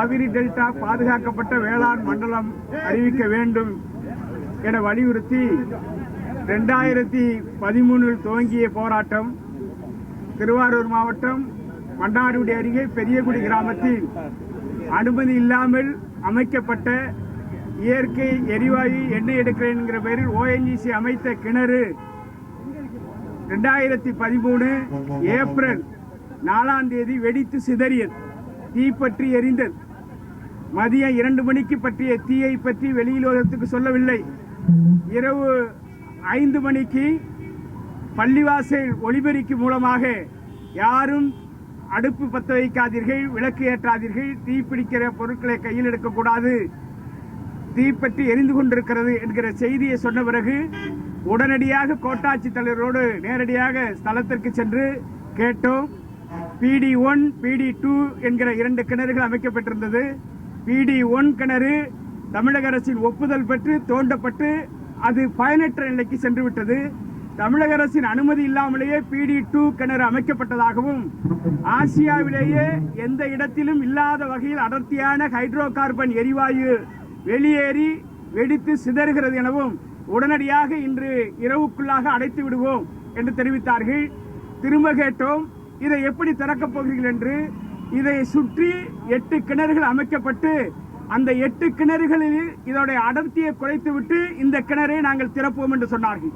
Kaveri delta பாதுகாக்கப்பட்ட வேளாண் மண்டலம் அறிவிக்க வேண்டும் என வலியுறுத்தி 2013 துவங்கிய போராட்டம் திருவாரூர் மாவட்டம் மன்னார்குடி அருகே பெரியகுடி கிராமத்தில் அனுமதி இல்லாமல் அமைக்கப்பட்ட இயற்கை எரிவாயு எண்ணெய் எடுக்கிறேன் என்கிற பெயரில் ONGC அமைத்த கிணறு 2013 ஏப்ரல் 4ஆம் தேதி வெடித்து சிதறியது. தீப்பற்றி எரிந்தது. மதியம் 2 மணிக்கு பற்றிய தீயை பற்றி வெளியுலகத்துக்கு சொல்லவில்லை. இரவு 5 மணிக்கு பள்ளிவாசல் ஒளிபெருக்கி மூலமாக யாரும் அடுப்பு பற்ற வைக்காதீர்கள், விளக்கு ஏற்றாதீர்கள், தீப்பிடிக்கிற பொருட்களை கையில் எடுக்கக்கூடாது, தீப்பற்றி எரிந்து கொண்டிருக்கிறது என்கிற செய்தியை சொன்ன பிறகு உடனடியாக கோட்டாட்சி தலைவரோடு நேரடியாக ஸ்தலத்திற்கு சென்று கேட்டோம். PD1 PD2 என்கிற 2 கிணறுகள் அமைக்கப்பட்டிருந்தது. PD1 கிணறு தமிழக அரசின் ஒப்புதல் பெற்று தோண்டப்பட்டு அது பயனற்ற நிலைக்கு சென்று விட்டது. தமிழக அரசின் அனுமதி இல்லாமலேயே PD2 கிணறு அமைக்கப்பட்டதாகவும் ஆசியாவிலேயே எந்த இடத்திலும் இல்லாத வகையில் அடர்த்தியான ஹைட்ரோ கார்பன் எரிவாயு வெளியேறி வெடித்து சிதறுகிறது எனவும் உடனடியாக இன்று இரவுக்குள்ளாக அடைத்து விடுவோம் என்று தெரிவித்தார்கள். திரும்ப கேட்டோம், இதை எப்படி திறக்கப் போகிறீர்கள் என்று. இதை சுற்றி 8 கிணறுகள் அமைக்கப்பட்டு அந்த 8 கிணறுகளில் இதோடைய அடர்த்தியை குறைத்துவிட்டு இந்த கிணறை நாங்கள் திறப்போம் என்று சொன்னார்கள்.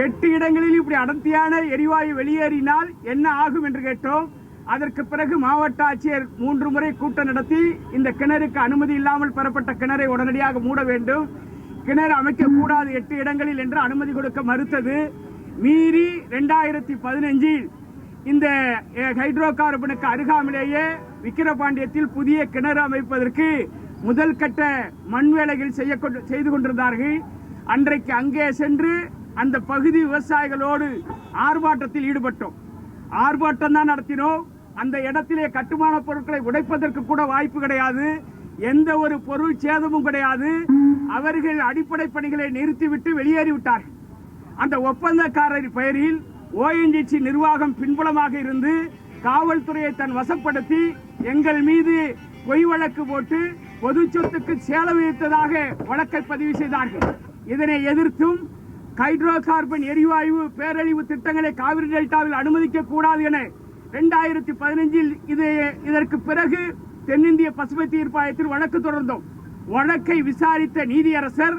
8 இடங்களில் இப்படி அடர்த்தியான எரிவாயு வெளியேறினால் என்ன ஆகும் என்று கேட்டோம். அதற்கு பிறகு மாவட்ட ஆட்சியர் 3 முறை கூட்டம் நடத்தி இந்த கிணறுக்கு அனுமதி இல்லாமல் பெறப்பட்ட கிணறை உடனடியாக மூட வேண்டும், கிணறு அமைக்கக்கூடாது 8 இடங்களில் என்று அனுமதி கொடுக்க மறுத்தது. மீறி 2015 இந்த ஹைட்ரோ கார்பனுக்கு அருகாமலேயே விக்கிரபாண்டியத்தில் புதிய கிணறு அமைப்பதற்கு முதல் கட்ட மண் வேலைகள் செய்து கொண்டிருந்தார்கள். அன்றைக்கு அங்கே சென்று அந்த பகுதி விவசாயிகளோடு ஆர்ப்பாட்டத்தில் ஈடுபட்டோம். ஆர்ப்பாட்டம் தான் நடத்தினோம். அந்த இடத்திலே கட்டுமான பொருட்களை உடைப்பதற்கு கூட வாய்ப்பு கிடையாது, எந்த ஒரு பொருள் சேதமும் கிடையாது. அவர்கள் அடிப்படை பணிகளை நிறுத்திவிட்டு வெளியேறிவிட்டார்கள். அந்த ஒப்பந்தக்காரர் பெயரில் ONGC நிர்வாகம் பின்புலமாக இருந்து காவல்துறையை தன் வசப்படுத்தி எங்கள் மீது பொய் வழக்கு போட்டு பொது சொத்துக்கு சேலம் விதித்ததாக வழக்கை பதிவு செய்தார்கள். இதனை எதிர்த்தும் ஹைட்ரோ கார்பன் எரிவாயு பேரழிவு திட்டங்களை காவிரி டெல்டாவில் அனுமதிக்க கூடாது என 2015 இதற்கு பிறகு தென்னிந்திய பசுமை தீர்ப்பாயத்தில் வழக்கு தொடர்ந்தோம். வழக்கை விசாரித்த நீதியரசர்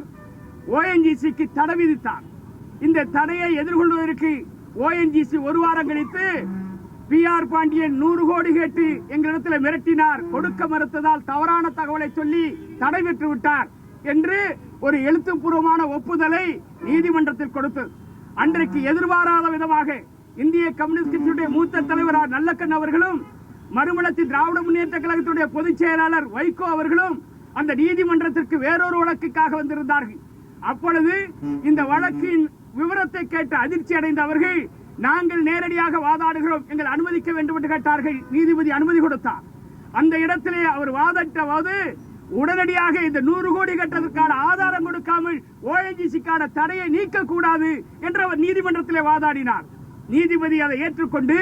ONGCக்கு தடை விதித்தார். இந்த தடையை எதிர்கொள்வதற்கு ONGC 1 வாரம் கழித்து PR பாண்டியன் 100 கோடி கேட்டு எங்களிடத்தில் மிரட்டினார். கொடுக்க மறுத்ததால் தவறான தகவலை சொல்லி தடை பெற்று விட்டார் என்று ஒரு எழுத்துப்பூர்வமான ஒப்புதலை நீதிமன்றத்தில் கொடுத்தது. அன்றைக்கு எதிர்பாராத விதமாக இந்திய கம்யூனிஸ்ட் கட்சியுடைய மூத்த தலைவர் நல்லக்கண் அவர்களும் மறுமலர்ச்சி திராவிட முன்னேற்ற கழகத்துடைய பொதுச் செயலாளர் வைகோ அவர்களும் அந்த நீதிமன்றத்திற்கு வேறொரு வழக்குக்காக வந்திருந்தார்கள். அப்பொழுது இந்த வழக்கின் விவரத்தை கேட்டு அதிர்ச்சி அடைந்த அவர்கள், நாங்கள் நேரடியாக வாதாடுகிறோம், எங்கள் அனுமதிக்க வேண்டும் என்று கேட்டார்கள். நீதிபதி அனுமதி கொடுத்தார். அந்த இடத்திலே அவர் வாதிட்ட போது உடனடியாக இந்த 100 கோடி கட்டதற்கான ஆதாரம் கொடுக்காமல் ONGCக்கான தடையை நீக்கக்கூடாது என்று அவர் நீதிமன்றத்திலே வாதாடினார். நீதிபதி அதை ஏற்றுக்கொண்டு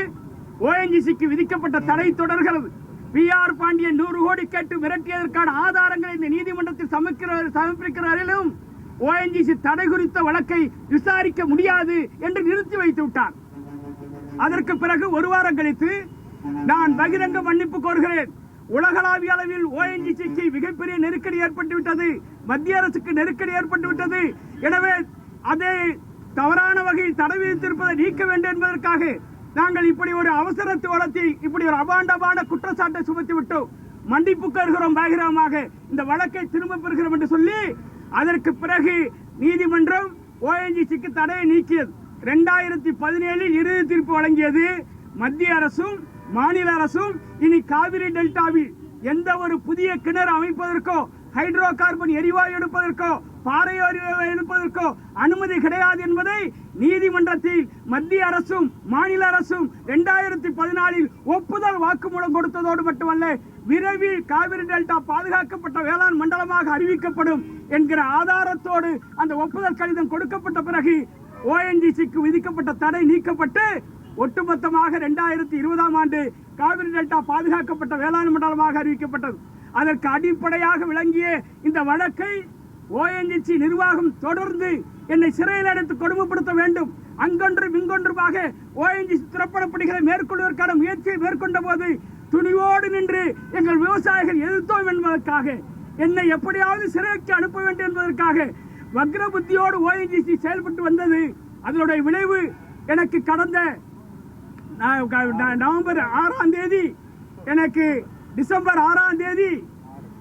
ONGCக்கு விதிக்கப்பட்ட தடை தொடர்கிறது. PR பாண்டியன் 100 கோடி கேட்டு மிரட்டியதற்கான ஆதாரங்களை இந்த நீதிமன்றத்தில் சமர்ப்பிக்கிறார்களும் ONGC தடை குறித்த வழக்கை விசாரிக்க முடியாது என்று நிறுத்தி வைத்து விட்டார். அதற்கு பிறகு 1 வாரம் கழித்து நான் பகிரங்க மன்னிப்பு கோருகிறேன், உலகளாவிய அளவில் ONGCக்கு மிகப்பெரிய நெருக்கடி ஏற்பட்டுவிட்டது, மத்திய அரசுக்கு நெருக்கடி ஏற்பட்டுவிட்டது, எனவே அதை தவறான வகையில் தடை விதித்திருப்பதை நீக்க வேண்டும் என்பதற்காக நாங்கள் இப்படி ஒரு அவசர தோழத்தில் இப்படி ஒரு அபாண்டமான குற்றச்சாட்டை சுமத்தி விட்டோம், மன்னிப்பு கோருகிறோம், பகிரங்கமாக இந்த வழக்கை திரும்ப பெறுகிறோம் என்று சொல்லி அதற்கு பிறகு நீதிமன்றம் ONGCக்கு தடையை நீக்கியது. 2017 இறுதி தீர்ப்பு வழங்கியது. மத்திய அரசும் மாநில அரசும் இனி காவிரி டெல்டாவில் எந்த ஒரு புதிய கிணறு அமைப்பதற்கோ ஹைட்ரோ கார்பன் எரிவாயு எடுப்பதற்கோ பாறை எரிவாயு எடுப்பதற்கோ அனுமதி கிடையாது என்பதை நீதிமன்றத்தில் மத்திய அரசும் மாநில அரசும் 2014 ஒப்புதல் வாக்குமூலம் கொடுத்ததோடு மட்டுமல்ல, விரைவில் காவிரி டெல்டா பாதுகாக்கப்பட்ட வேளாண் மண்டலமாக அறிவிக்கப்படும் என்கிற ஆதாரத்தோடு அந்த ஒப்புதல் கடிதம் கொடுக்கப்பட்ட பிறகு ONGCக்கு விதிக்கப்பட்ட தடை நீக்கப்பட்டு ஒட்டுமொத்தமாக 2020ஆம் ஆண்டு காவிரி டெல்டா பாதுகாக்கப்பட்ட வேளாண் மண்டலமாக அறிவிக்கப்பட்டது. அதற்கு அடிப்படையாக விளங்கிய இந்த வழக்கை ONGC நிர்வாகம் தொடர்ந்து என்னை சிறையில் அடைத்து கொடுமைப்படுத்த வேண்டும். அங்கொன்றும் இங்கொன்றுமாக ONGC திரைப்படப்பணிகளை மேற்கொள்வதற்கான முயற்சியை மேற்கொண்ட போது துணிவோடு நின்று எங்கள் விவசாயிகள் எதிர்த்தோம் என்பதற்காக, என்னை எப்படியாவது சிறைக்கு அனுப்ப வேண்டும் என்பதற்காக வக்ர புத்தியோடு ONGC செயல்பட்டு வந்தது. அதனுடைய விளைவு எனக்கு கடந்த நவம்பர் 6ஆம் தேதி, எனக்கு டிசம்பர் 6ஆம் தேதி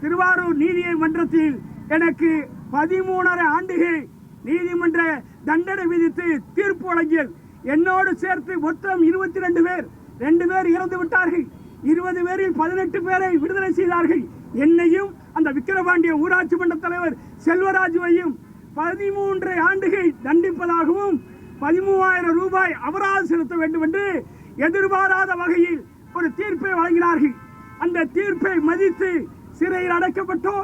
திருவாரூர் நீதிமன்றத்தில் எனக்கு 13.5 ஆண்டுகள் நீதிமன்ற தண்டனை விதித்து தீர்ப்பு வழங்கியது. என்னோடு சேர்த்து மொத்தம் 22 பேர், 2 பேர் இறந்து விட்டார்கள். 20 பேரில் 18 பேரை விடுதலை செய்தார்கள். என்னையும் அந்த விக்கிரவாண்டிய ஊராட்சி மன்ற தலைவர் செல்வராஜுவையும் 13 ஆண்டுகள் தண்டிப்பதாகவும் 13,000 ரூபாய் அபராதம் செலுத்த வேண்டும் என்று எதிர்பாராத வகையில் ஒரு தீர்ப்பை வழங்கினார்கள். அந்த தீர்ப்பை மதித்து சிறையில் அடைக்கப்பட்டோ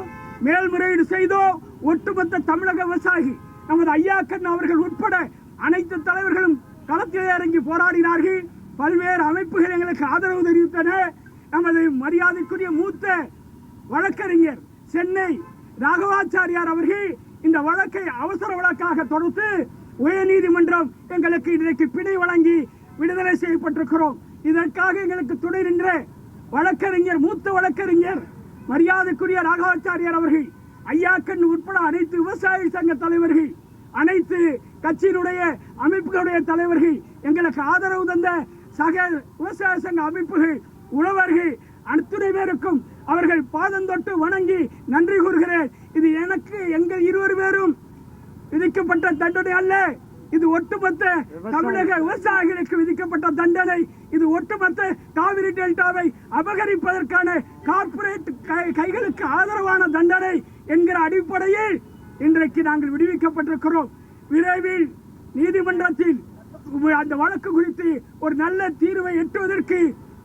மேல்முறையீடு செய்தோ ஒட்டுமொத்த தமிழக விவசாயிகள், நமது ஐயாக்கன் அவர்கள் உட்பட அனைத்து தலைவர்களும் களத்தில் இறங்கி போராடினார்கள். பல்வேறு அமைப்புகள் எங்களுக்கு ஆதரவு தெரிவித்தன. நமது மரியாதைக்குரிய மூத்த வழக்கறிஞர் சென்னை ராகவாச்சாரியார் அவர்கள் இந்த வழக்கை அவசர வழக்காக தொடுத்து உயர்நீதிமன்றம் எங்களுக்கு இன்றைக்கு பிணை வழங்கி விடுதலை செய்யப்பட்டிருக்கிறோம். இதற்காக எங்களுக்கு துணை நின்ற வழக்கறிஞர், மூத்த வழக்கறிஞர் மரியாதைக்குரிய ராகவாச்சாரியார் அவர்கள், ஐயாக்கன் உட்பட அனைத்து விவசாய சங்க தலைவர்கள், அனைத்து கட்சியினுடைய அமைப்புகளுடைய தலைவர்கள், எங்களுக்கு ஆதரவு தந்த சக விவசாய சங்க அமைப்புகள், உழவர்கள் அத்துணை பேருக்கும் அவர்கள் பாதம் தொட்டு வணங்கி நன்றி கூறுகிறேன். இது எனக்கு எங்கள் 20 பேரும் விதிக்கப்பட்ட தண்டனை அல்ல. இது ஒட்டுமொத்த தமிழக விவசாயிகளுக்கு விதிக்கப்பட்ட தண்டனை. இது ஒட்டுமொத்த காவிரி டெல்டாவை அபகரிப்பதற்கான கார்ப்பரேட் கைகளுக்கு ஆதரவான தண்டனை என்கிற அடிப்படையில் இன்றைக்கு நாங்கள் விடுவிக்கப்பட்டிருக்கிறோம். விரைவில் நீதிமன்றத்தில் அந்த வழக்கு குறித்து ஒரு நல்ல தீர்வை எட்டுவதற்கு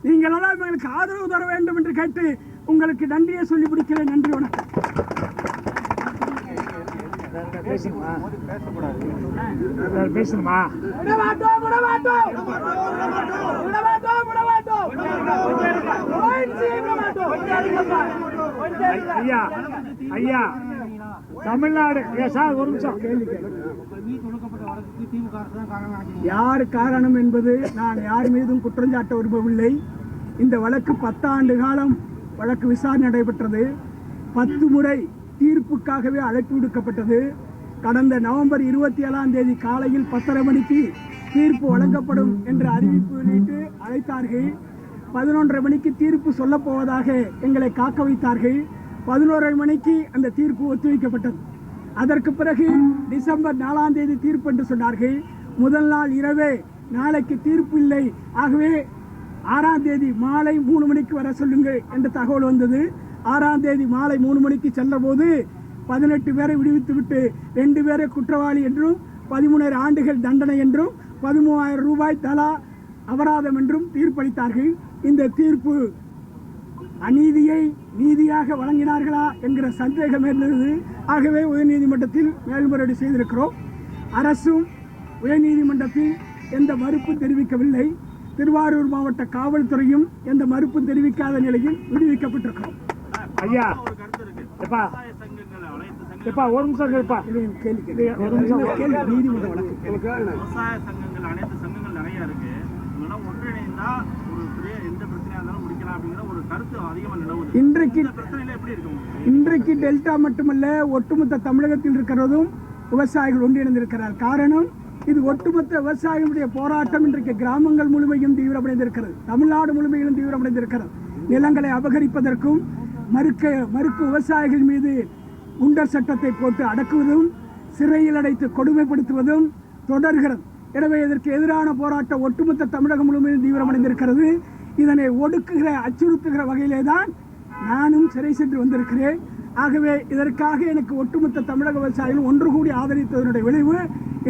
நீங்கள் எல்லாம் எங்களுக்கு ஆதரவு தர வேண்டும் என்று கேட்டு உங்களுக்கு நன்றியை சொல்லி முடிக்கிறேன். நன்றி, வணக்கம். ஐயா, தமிழ்நாடு ஒரு நிமிஷம் யார் காரணம் என்பது நான் யார் மீதும் குற்றஞ்சாட்ட விரும்பவில்லை. இந்த வழக்கு 10 ஆண்டு காலம் வழக்கு விசாரணை நடைபெற்றது. 10 முறை தீர்ப்புக்காகவே அழைப்பு விடுக்கப்பட்டது. கடந்த நவம்பர் 27ஆம் தேதி காலையில் 10:30 மணிக்கு தீர்ப்பு வழங்கப்படும் என்ற அறிவிப்பு வெளியிட்டு அழைத்தார்கள். 11:30 மணிக்கு தீர்ப்பு சொல்லப் போவதாக எங்களை காக்க வைத்தார்கள். 11:30 மணிக்கு அந்த தீர்ப்பு ஒத்திவைக்கப்பட்டது. அதற்கு பிறகு டிசம்பர் 4ஆம் தேதி தீர்ப்பு என்று சொன்னார்கள். முதல் நாள் இரவே நாளைக்கு தீர்ப்பு இல்லை, ஆகவே 6ஆம் தேதி மாலை 3 மணிக்கு வர சொல்லுங்கள் என்ற தகவல் வந்தது. 6ஆம் தேதி மாலை 3 மணிக்கு சென்ற போது 18 பேரை விடுவித்துவிட்டு 2 பேரை குற்றவாளி என்றும் 13 ஆண்டுகள் தண்டனை என்றும் 13,000 ரூபாய் தலா அபராதம் என்றும் தீர்ப்பளித்தார்கள். இந்த தீர்ப்பு அநீதியை நீதியாக வழங்கினார்களா என்கிற சந்தேகம் இருந்தது. ஆகவே உயர்நீதிமன்றத்தில் மேல்முறையீடு செய்திருக்கிறோம். அரசும் உயர்நீதிமன்றத்தில் எந்த மறுப்பும் தெரிவிக்கவில்லை. திருவாரூர் மாவட்ட காவல்துறையும் எந்த மறுப்பும் தெரிவிக்காத நிலையில் விடுவிக்கப்பட்டிருக்கிறோம். ஐயா, ஒரு நிமிஷம் நீதிமன்ற வழக்கு விவசாய சங்கங்கள், அனைத்து சங்கங்கள் நிறைய இருக்கு. இவங்கெல்லாம் ஒன்றிணைந்தா ஒரு பெரிய எந்த பிரச்சனையா இருந்தாலும் முடிக்கலாம் அப்படிங்கிற ஒரு கருத்து அதிகமா நிலவுது. இன்றைக்கு பிரச்சனையில எப்படி இருக்கும்? இன்றைக்கு டெல்டா மட்டுமல்ல, ஒட்டுமொத்த தமிழகத்தில் இருக்கிறதும் விவசாயிகள் ஒன்றிணைந்திருக்கிறார். காரணம், இது ஒட்டுமொத்த விவசாயிகளுடைய போராட்டம். இன்றைக்கு கிராமங்கள் முழுமையும் தீவிரமடைந்திருக்கிறது, தமிழ்நாடு முழுமையிலும் தீவிரமடைந்திருக்கிறது. நிலங்களை அபகரிப்பதற்கும் மறுக்கும் விவசாயிகள் மீது குண்டர் சட்டத்தை போட்டு அடக்குவதும் சிறையில் அடைத்து கொடுமைப்படுத்துவதும் தொடர்கிறது. எனவே இதற்கு எதிரான போராட்டம் ஒட்டுமொத்த தமிழகம் முழுமையும் தீவிரமடைந்திருக்கிறது. இதனை ஒடுக்குகிற, அச்சுறுத்துகிற வகையிலே தான் நானும் சிறை சென்று வந்திருக்கிறேன். ஆகவே இதற்காக எனக்கு ஒட்டுமொத்த தமிழக விவசாயிகள் ஒன்று கூடி ஆதரித்ததனுடைய விளைவு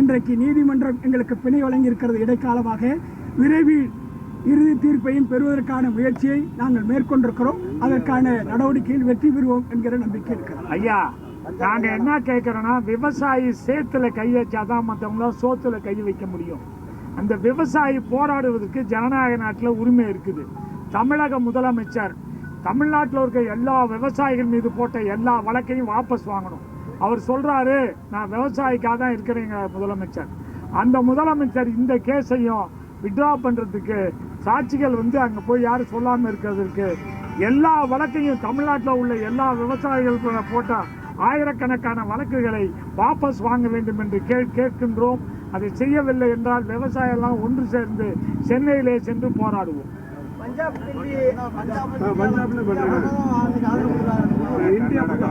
இன்றைக்கு நீதிமன்றம் எங்களுக்கு பிணை வழங்கியிருக்கிறது. இடைக்காலமாக விரைவில் இறுதி தீர்ப்பையும் பெறுவதற்கான முயற்சியை நாங்கள் மேற்கொண்டிருக்கிறோம். அதற்கான நடவடிக்கையில் வெற்றி பெறுவோம் என்கிற நம்பிக்கை இருக்கிறது. ஐயா, நாங்க என்ன கேட்கிறோம்னா, விவசாயி சேத்துல கை வச்சாதான் மற்றவங்களாம் சோத்துல கை வைக்க முடியும். அந்த விவசாயி போராடுவதற்கு ஜனநாயக நாட்டில் உரிமை இருக்குது. தமிழக முதலமைச்சர் தமிழ்நாட்டில் இருக்க எல்லா விவசாயிகள் மீது போட்ட எல்லா வழக்கையும் வாபஸ் வாங்கணும். அவர் சொல்றாரு, நான் விவசாயிக்காக தான் இருக்கிறேங்க முதலமைச்சர். அந்த முதலமைச்சர் இந்த கேஸையும் வித்ட்ரா பண்றதுக்கு சாட்சிகள் அங்க போய் யாரும் சொல்லாம இருக்கிறதுக்கு எல்லா வழக்கையும் தமிழ்நாட்டில் உள்ள எல்லா விவசாயிகள் போட்ட ஆயிரக்கணக்கான வழக்குகளை வாபஸ் வாங்க வேண்டும் என்று கேட்கின்றோம். அதை செய்யவில்லை என்றால் விவசாயெல்லாம் ஒன்று சேர்ந்து சென்னையிலே சென்று போராடுவோம்.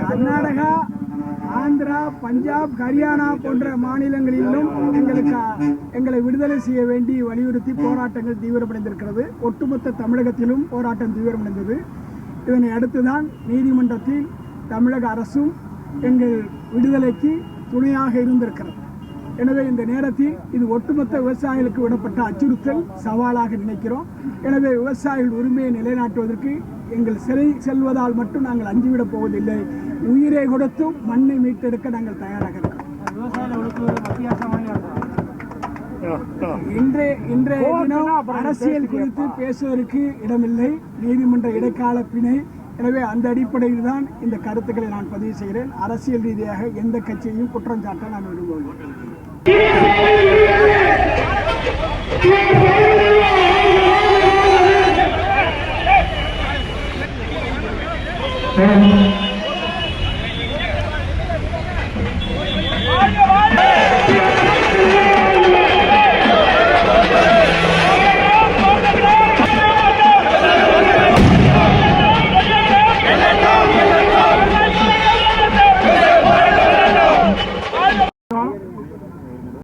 கர்நாடகா, ஆந்திரா, பஞ்சாப், ஹரியானா போன்ற மாநிலங்களிலும் எங்களை விடுதலை செய்ய வேண்டி வலியுறுத்தி போராட்டங்கள் தீவிரமடைந்திருக்கிறது. ஒட்டுமொத்த தமிழகத்திலும் போராட்டம் தீவிரமடைந்தது. இதனை அடுத்துதான் நீதிமன்றத்தில் தமிழக அரசும் எங்கள் விடுதலைக்கு துணையாக இருந்திருக்கிறது. எனவே இந்த நேரத்தில் இது ஒட்டுமொத்த விவசாயிகளுக்கு விடப்பட்ட அச்சுறுத்தல் சவாலாக நினைக்கிறோம். எனவே விவசாயிகள் உரிமையை நிலைநாட்டுவதற்கு எங்கள் சிறை செல்வதால் மட்டும் நாங்கள் அஞ்சிவிடப் போவதில்லை. உயிரை கொடுத்தும் மண்ணை மீட்டெடுக்க நாங்கள் தயாராக இருக்கிறோம். இன்றைய தினம் அரசியல் குறித்து பேசுவதற்கு இடமில்லை. நீதிமன்ற இடைக்கால பிணை. எனவே அந்த அடிப்படையில் தான் இந்த கருத்துக்களை நான் பதிவு செய்கிறேன். அரசியல் ரீதியாக எந்த கட்சியையும் குற்றம் சாட்ட நான் விரும்பவில்லை.